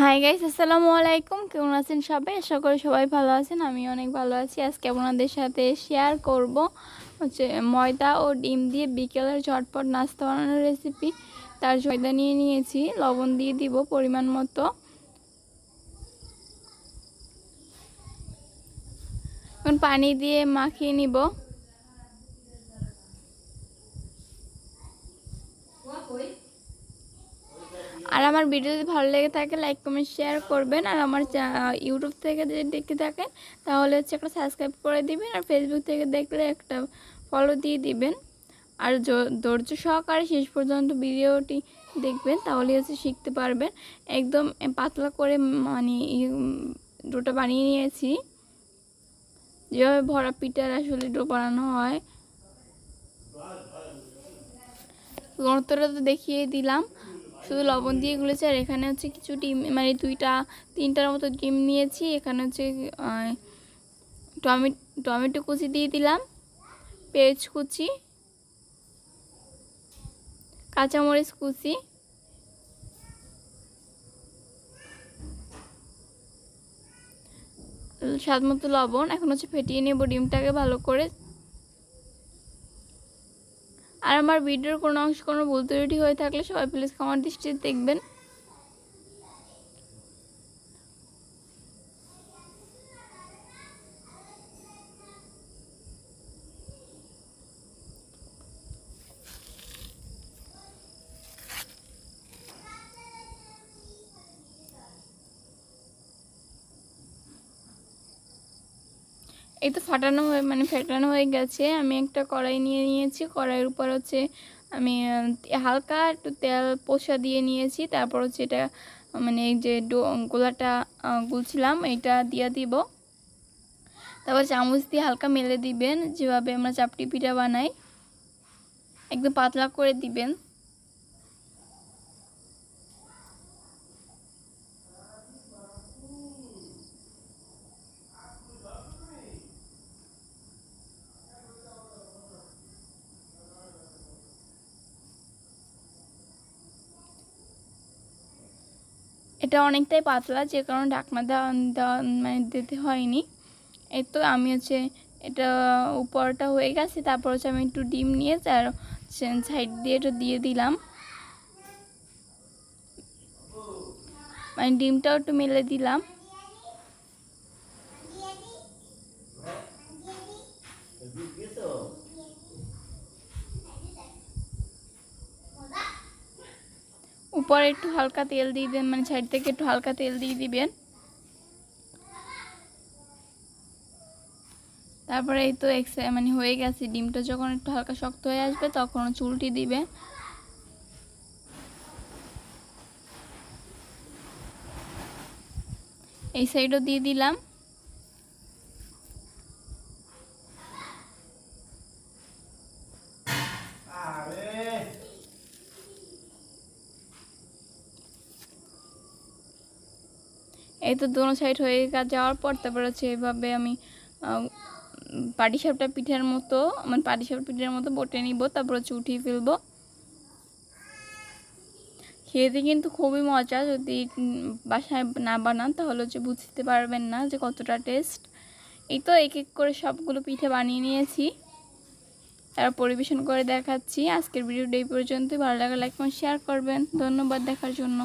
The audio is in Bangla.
হাই গাইস, আসসালামু আলাইকুম। কেমন আছেন সবাই? আশা করি সবাই ভালো আছেন। আমি অনেক ভালো আছি। আজকে আপনাদের সাথে শেয়ার করব হচ্ছে ময়দা ও ডিম দিয়ে বিকেলের ঝটপট নাস্তা বানানোর রেসিপি। তার ময়দা নিয়ে নিয়েছি, লবণ দিয়ে দিব পরিমাণ মতো। এখন পানি দিয়ে মাখিয়ে নিব। আর আমার ভিডিও যদি ভালো লেগে থাকে লাইক কমেন্ট শেয়ার করবেন। আর আমার ইউটিউব থেকে যদি দেখে থাকেন তাহলে হচ্ছে একটা সাবস্ক্রাইব করে দিবেন। আর ফেসবুক থেকে দেখলে একটা ফলো দিয়ে দিবেন। আর ধৈর্য সহকারে শেষ পর্যন্ত ভিডিওটি দেখবেন, তাহলে হচ্ছে শিখতে পারবেন। একদম পাতলা করে মানে ডোটা বানিয়ে নিয়েছি, যেভাবে ভরা পিঠার আসলে ডো বানানো হয়। ঘনত্বটা তো দেখিয়ে দিলাম, শুধু লবণ দিয়ে গুলেছি। আর এখানে হচ্ছে কিছু ডিম, মানে তিনটার মতো ডিম নিয়েছি। এখানে হচ্ছে টমেটো কুচি দিয়ে দিলাম, পেঁয়াজ কুচি, কাঁচামরিচ কুচি, স্বাদ মতো লবণ। এখন হচ্ছে ফেটিয়ে নেব ডিমটাকে ভালো করে। আর আমার ভিডিওর কোনো অংশ কোনো ভুল ত্রুটি হয়ে থাকলে সবাই প্লিজ ক্ষমার দৃষ্টিতে দেখবেন। এই তো ফেটানো হয়ে গেছে। আমি একটা কড়াই নিয়ে নিয়েছি। কড়াইয়ের উপর হচ্ছে আমি হালকা একটু তেল পোষা দিয়ে নিয়েছি। তারপর হচ্ছে এটা এই যে গোলাটা গুলছিলাম এটা দিয়ে দিব। তারপর চামচ দিয়ে হালকা মেলে দিবেন, যেভাবে আমরা চাপটি পিঠা বানাই, একদম পাতলা করে দিবেন। এটা অনেকটাই পাতলা, যে কারণে ঢাকনা দিতে হয়নি। এই তো আমি হচ্ছে এটা উপরটা হয়ে গেছে। তারপর হচ্ছে আমি একটু ডিম নিয়ে তার সাইড দিয়ে এটা দিয়ে দিলাম। ডিমটাও একটু মেলে দিলাম। উপরে একটু হালকা তেল দিয়ে দেবেন, সাইড থেকে একটু হালকা তেল দিয়ে দিবেন। তারপরে এই তো হয়ে গেছে। ডিমটা যখন একটু হালকা শক্ত হয়ে আসবে তখন চুলটি দিবে। এই সাইডও দিয়ে দিলাম। এই তো দোনো সাইড হয়ে যাওয়ার পর তারপর হচ্ছে এইভাবে আমি পাটিসাপটা পিঠার মতো বটে নিব। তারপর হচ্ছে উঠিয়ে ফেলবো। খেতে কিন্তু খুবই মজা। যদি বাসায় না বানান তাহলে হচ্ছে বুঝতে পারবেন না যে কতটা টেস্ট। এই তো এক এক করে সবগুলো পিঠে বানিয়ে নিয়েছি, তারপর পরিবেশন করে দেখাচ্ছি। আজকের ভিডিওটা এই পর্যন্তই। ভালো লাগলে লাইক শেয়ার করবেন। ধন্যবাদ দেখার জন্য।